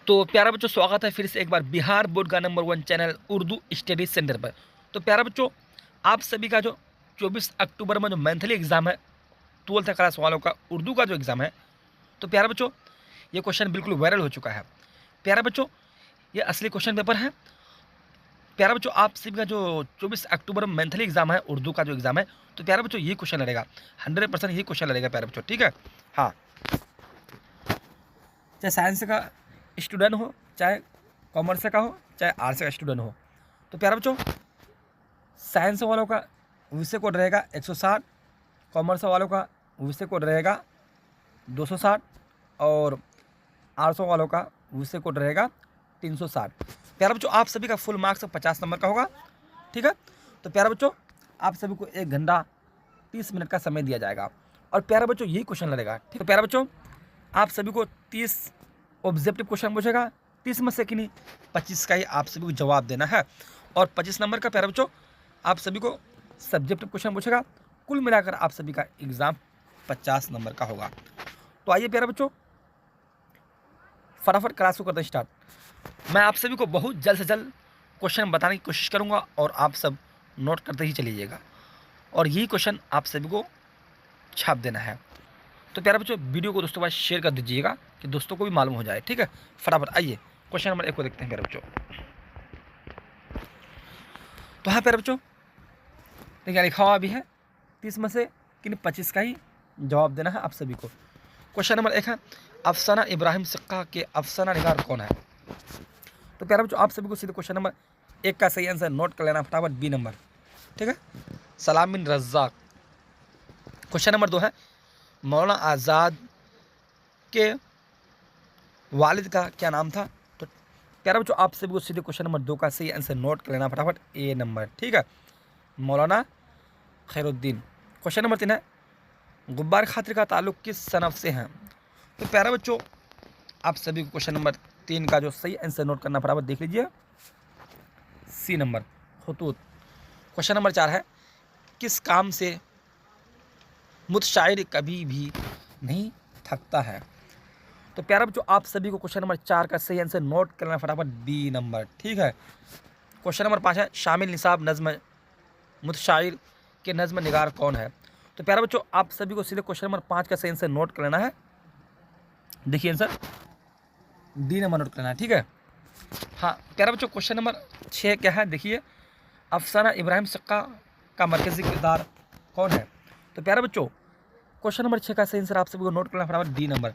तो प्यारा बच्चों, स्वागत है फिर से एक बार बिहार बोर्ड का number 1 channel Urdu study centre पर। तो प्यारा बच्चों, आप सभी का जो 24 अक्टूबर में जो मंथली एग्ज़ाम है 12th क्लास वालों का उर्दू का जो एग्ज़ाम है, तो प्यारा बच्चों ये क्वेश्चन बिल्कुल वायरल हो चुका है। प्यारा बच्चों, ये असली क्वेश्चन पेपर है। प्यारा बच्चों, आप सभी का जो 24 अक्टूबर में मंथली एग्ज़ाम है उर्दू का जो एग्ज़ाम है, तो प्यारा बच्चों ये क्वेश्चन लड़ेगा, 100% ये क्वेश्चन लड़ेगा प्यारा बच्चों, ठीक है। हाँ, चाहे साइंस का स्टूडेंट हो, चाहे कॉमर्स का हो, चाहे आर्ट्स का स्टूडेंट हो। तो प्यारा बच्चों, साइंस वालों का विषय कोड रहेगा 160, कॉमर्स वालों का विषय कोड रहेगा 260 और आर्ट्स वालों का विषय कोड रहेगा 360। प्यारा बच्चों, आप सभी का फुल मार्क्स 50 नंबर का होगा, ठीक है। तो प्यारा बच्चों, आप सभी को 1 घंटा 30 मिनट का समय दिया जाएगा और प्यारा बच्चों यही क्वेश्चन लड़ेगा, ठीक है। प्यारा बच्चों, आप सभी को 30 ऑब्जेक्टिव क्वेश्चन पूछेगा, 30 में से कि नहीं 25 का ही आप सभी को जवाब देना है और 25 नंबर का प्यारा बच्चों आप सभी को सब्जेक्टिव क्वेश्चन पूछेगा। कुल मिलाकर आप सभी का एग्ज़ाम 50 नंबर का होगा। तो आइए प्यारा बच्चों, फटाफट क्लास को करते हैं स्टार्ट। मैं आप सभी को बहुत जल्द से जल्द क्वेश्चन बताने की कोशिश करूँगा और आप सब नोट करते ही चलिएगा और यही क्वेश्चन आप सभी को छाप देना है। तो प्यारा बच्चों, वीडियो को दोस्तों के पास शेयर कर दीजिएगा कि दोस्तों को भी मालूम हो जाए, ठीक है। फटाफट आइए क्वेश्चन नंबर 1 को देखते हैं प्यारे बच्चों। तो हाँ प्यारे बच्चों, देखिए लिखा हुआ भी है 30 में से कि 25 का ही जवाब देना है आप सभी को। क्वेश्चन नंबर 1 है, अफसाना इब्राहिम सिक्का के अफसाना निगार कौन है। तो प्यारे बच्चों, आप सभी को सीधे क्वेश्चन नंबर 1 का सही आंसर नोट कर लेना फटाफट, बी नंबर, ठीक है, सलाम बिन रज़्ज़ाक। क्वेश्चन नंबर 2 है, मौलाना आज़ाद के वालिद का क्या नाम था। तो प्यारा बच्चों, आप सभी को सीधे क्वेश्चन नंबर 2 का सही आंसर नोट कर लेना फटाफट, ए नंबर, ठीक है, मौलाना खैरुद्दीन। क्वेश्चन नंबर 3 है, गुब्बार खातिर का ताल्लुक़ किस सनफ़ से है। तो प्यारा बच्चों, आप सभी को क्वेश्चन नंबर 3 का जो सही आंसर नोट करना फटाफट देख लीजिए, सी नंबर, खतूत। क्वेश्चन नंबर 4 है, किस काम से मुतशाइर कभी भी नहीं थकता है। तो प्यारा बच्चों, आप सभी को क्वेश्चन नंबर 4 का सही आंसर नोट करना फटाफट, बी नंबर, ठीक है। क्वेश्चन नंबर 5 है, शामिल निसाब नज़्म मुतशाइर के नज़्म निगार कौन है। तो प्यारा बच्चों, आप सभी को सीधे क्वेश्चन नंबर 5 का सही आंसर नोट कर लेना है, देखिए आंसर डी नंबर नोट करना है, ठीक है। हाँ प्यारा बच्चों, क्वेश्चन नंबर 6 क्या है, देखिए, अफसाना इब्राहिम सिक्का का मरकज़ी किरदार कौन है। तो प्यारा बच्चों, क्वेश्चन नंबर 6 का सही आंसर आप सभी को नोट करना फटाफट, डी नंबर।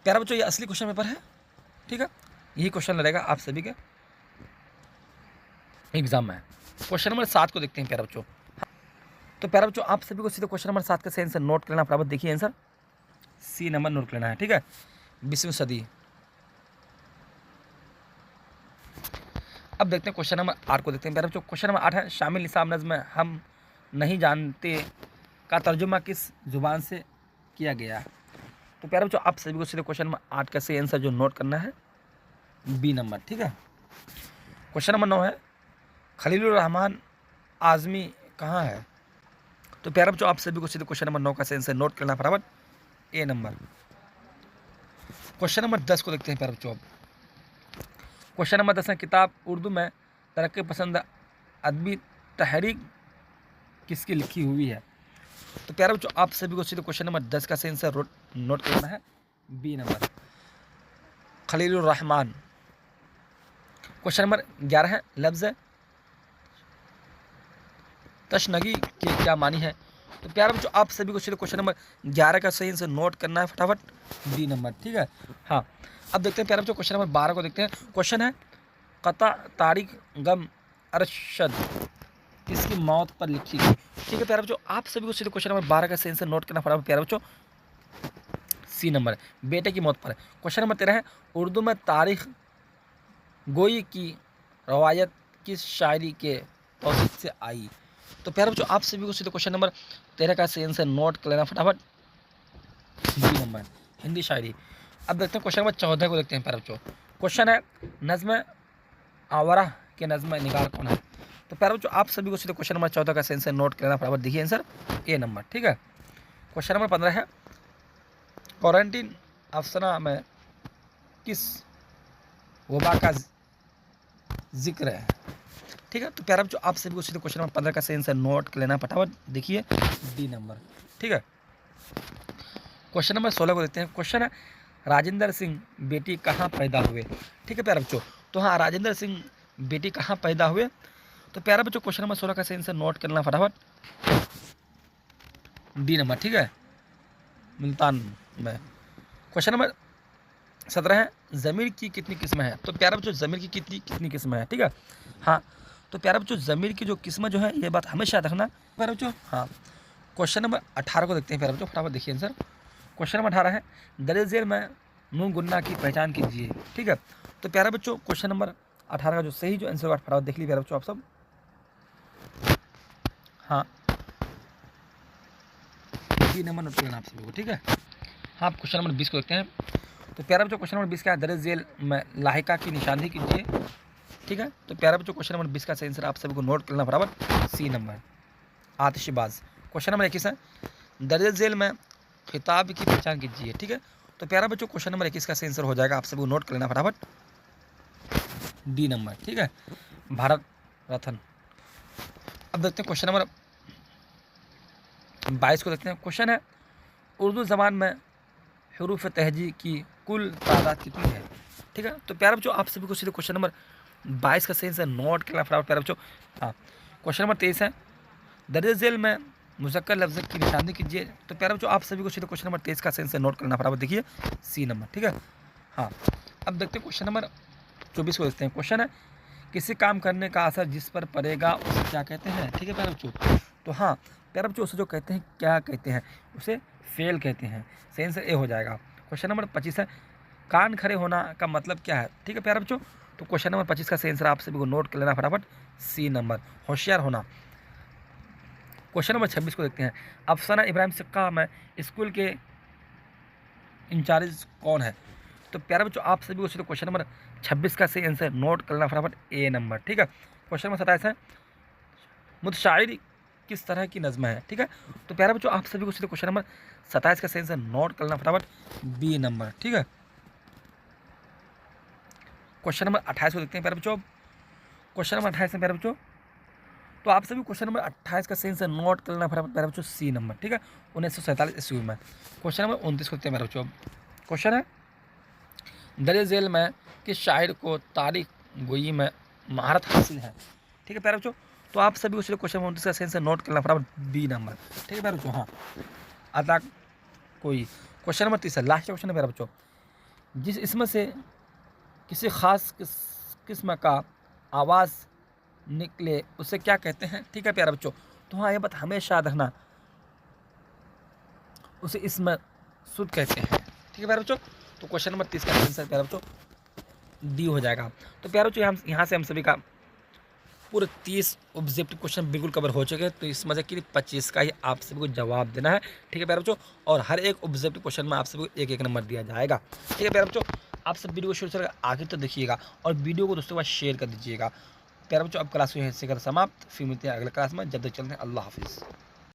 प्यारा बच्चों, ये असली क्वेश्चन पेपर है, ठीक है, यही क्वेश्चन लड़ेगा आप सभी के एग्जाम में। क्वेश्चन नंबर 7 को देखते हैं प्यारा बच्चों। तो प्यारा बच्चों, आप सभी को सीधे क्वेश्चन नंबर 7 का सही आंसर नोट करना फटाफट, देखिए आंसर सी नंबर नोट करना है, ठीक है, 20वीं सदी। अब देखते हैं क्वेश्चन नंबर 8 को देखते हैं प्यारा बच्चों। क्वेश्चन नंबर 8 है, शामिल निसाब नज़्म हम नहीं जानते का तर्जुमा किस जुबान से किया गया। तो प्यारे बच्चों, आप सभी को सीधे क्वेश्चन नंबर 8 का सही आंसर जो नोट करना है, बी नंबर, ठीक है। क्वेश्चन नंबर 9 है, खलीलुर रहमान आज़मी कहाँ है। तो प्यारे बच्चों, आप सभी को सीधे क्वेश्चन नंबर 9 का सही आंसर नोट करना फटाफट, ए नंबर। क्वेश्चन नंबर 10 को देखते हैं प्यारे बच्चों। अब क्वेश्चन नंबर 10 है, किताब उर्दू में तरक्की पसंद अदबी तहरीक किसकी लिखी हुई है। तो प्यारे बच्चों, आप सभी को सीधे क्वेश्चन नंबर 10 का सही आंसर नोट करना है, B number, Khalilur Rahman. Question number 11 है, लफ्ज़ तशनगी के क्या मानी है। तो प्यारे बच्चों, आप सभी को सीधे क्वेश्चन नंबर 11 का सही आंसर नोट करना है फटाफट, डी नंबर, ठीक है। हाँ, अब देखते हैं प्यारे बच्चों क्वेश्चन नंबर 12 को देखते हैं। क्वेश्चन है, कता तारिक गम अरशद किसकी मौत पर लिखी गई। ठीक है प्यारे बच्चों, आप सभी को सीधे क्वेश्चन नंबर 12 का सही आंसर नोट करना फटाफट प्यारे बच्चों, सी नंबर, बेटे की मौत पर है। क्वेश्चन नंबर 13 है, उर्दू में तारीख गोई की रवायत किस शायरी के तौसीफ से आई। तो प्यारे बच्चों, आप सभी को सीधे क्वेश्चन नंबर 13 का सही आंसर नोट कर लेना फटाफट, बी नंबर, हिंदी शायरी। अब देखते हैं क्वेश्चन नंबर 14 को देखते हैं प्यारे बच्चों। क्वेश्चन है, नज़्म आवारा के नज़्म निगार कौन है। तो प्यारे बच्चों, आप सभी को सीधे क्वेश्चन नंबर 14 का सही आंसर नोट कर लेना फटाफट, देखिए आंसर ए नंबर, ठीक है। क्वेश्चन नंबर 15 है, क्वारंटीन अफसाना में किस वबा का जिक्र है। ठीक है, तो प्यारे बच्चों आप सभी को सीधे क्वेश्चन नंबर 15 का सही आंसर नोट कर लेना फटाफट। देखिए डी नंबर। ठीक है, क्वेश्चन नंबर 16 को देखते हैं। क्वेश्चन है राजेंद्र सिंह बेटी कहाँ पैदा हुए। ठीक है प्यारे बच्चों, तो हाँ राजेंद्र सिंह बेटी कहाँ पैदा हुए। तो प्यारे बच्चों क्वेश्चन नंबर 16 का सही आंसर नोट करना फटाफट, डी नंबर। ठीक है, मुल्तान में। क्वेश्चन नंबर 17 है ज़मीर की कितनी किस्में हैं। तो प्यारे बच्चों ज़मीर की कितनी किस्में हैं। ठीक है, हाँ तो प्यारे बच्चों ज़मीर की जो किस्में जो है ये बात हमेशा याद रखना प्यारे बच्चों। हाँ क्वेश्चन नंबर 18 को देखते हैं प्यारे बच्चों, फटाफट देखिए आंसर। क्वेश्चन नंबर 18 है दर्ज झेल में नून गुन्ना की पहचान कीजिए। ठीक है, तो प्यारे बच्चों क्वेश्चन नंबर 18 का जो सही जो आंसर फटाफट देख लीजिए प्यारे बच्चों आप सब। हाँ डी नंबर नोट करना आप सभी को। ठीक है, हाँ क्वेश्चन नंबर 20 को देखते हैं। तो प्यारे बच्चों क्वेश्चन नंबर 20 का दर्ज झेल में लाहिका की निशानदेही कीजिए। ठीक है, तो प्यारे बच्चों क्वेश्चन नंबर 20 का सही आंसर आप सभी को नोट करना फटाफट, सी नंबर आतिशबाज। क्वेश्चन नंबर 21 है दर्ज झेल में खिताब की पहचान कीजिए। ठीक है, तो प्यारा बच्चों क्वेश्चन नंबर 21 का सही आंसर हो जाएगा, आप सभी को नोट कर लेना फटाफट, डी नंबर। ठीक है, भारत रत्न। अब देखते हैं क्वेश्चन नंबर 22 को देखते हैं। क्वेश्चन है उर्दू ज़बान में हरूफ तहजी की कुल तादाद कितनी है। ठीक है, तो प्यारे बच्चों आप सभी को सीधे क्वेश्चन नंबर 22 का सही आंसर नोट करना फटाफट प्यारे बच्चों। हाँ क्वेश्चन नंबर 23 है दर्ज झेल में मुज़क्कर लफ्ज़ की निशानदेही कीजिए। तो प्यारे बच्चों आप सभी को सीधे क्वेश्चन नंबर 23 का सही आंसर नोट करना फटाफट, देखिए सी नंबर। ठीक है, हाँ अब देखते हैं क्वेश्चन नंबर 24 को देखते हैं। क्वेश्चन है किसी काम करने का असर जिस पर पड़ेगा उसे क्या कहते हैं। ठीक है प्यारे बच्चों, तो हाँ प्यारे बच्चों उसे जो कहते हैं क्या कहते हैं, उसे फेल कहते हैं। सही आंसर ए हो जाएगा। क्वेश्चन नंबर 25 है कान खड़े होना का मतलब क्या है। ठीक है प्यारे बच्चों, तो क्वेश्चन नंबर 25 का सही आंसर आप सभी को नोट कर लेना फटाफट, सी नंबर होशियार होना। क्वेश्चन नंबर 26 को देखते हैं। अफसाना इब्राहिम सिक्का में स्कूल के इंचार्ज कौन है। तो प्यारे बच्चों आप सभी को सीधे क्वेश्चन नंबर 26 का सही आंसर नोट करना फटाफट, ए नंबर। ठीक है, क्वेश्चन नंबर 27 है मुतशाइरी किस तरह की नज़्म है। ठीक है, तो प्यारे बच्चों आप सभी को सीधे क्वेश्चन नंबर 27 का सही आंसर नोट करना फटाफट, बी नंबर। ठीक है, क्वेश्चन नंबर 28 को देखते हैं प्यारे बच्चों। क्वेश्चन नंबर 28 है प्यारे बच्चों, तो आप सभी क्वेश्चन नंबर 28 का सही आंसर नोट करना फटाफट प्यारे बच्चों, सी नंबर। ठीक है, 1947 ईस्वी में। क्वेश्चन नंबर 29 को देखते हैं प्यारे बच्चों। क्वेश्चन है दर्ज झेल में किस शायर को तारीख गोई में महारत हासिल है। ठीक है प्यारे बच्चों, तो आप सभी को सीधे क्वेश्चन नंबर 29 का सही आंसर नोट करना फटाफट, बी नंबर। ठीक है प्यारे बच्चों, हाँ अता कोई। क्वेश्चन नंबर 30 लास्ट क्वेश्चन है प्यारे बच्चों। जिस इसमें से किसी खास किस्म का आवाज़ निकले उसे क्या कहते हैं। ठीक है प्यारे बच्चों, तो हाँ ये बात हमेशा याद रखना, उसे इसमें सुर कहते हैं। ठीक है प्यारे बच्चों, तो क्वेश्चन नंबर 30 का आंसर प्यारे बच्चों डी हो जाएगा। तो प्यारे बच्चों यहाँ से हम सभी का पूरे 30 ऑब्जेक्टिव क्वेश्चन बिल्कुल कवर हो चुके हैं। तो इसमें से कि 25 का ही आप सभी को जवाब देना है। ठीक है प्यारे बच्चों, और हर एक ऑब्जेक्टिव क्वेश्चन में आप सभी को एक नंबर दिया जाएगा। ठीक है प्यारे बच्चों, आप सब वीडियो को शुरू से आगे तक देखिएगा और वीडियो को दोस्तों के साथ शेयर कर दीजिएगा। प्यारे बच्चों अब क्लास हुई है समाप्त, फिर मिलते हैं अगले क्लास में, जब तक चलते हैं अल्लाह हाफिज़।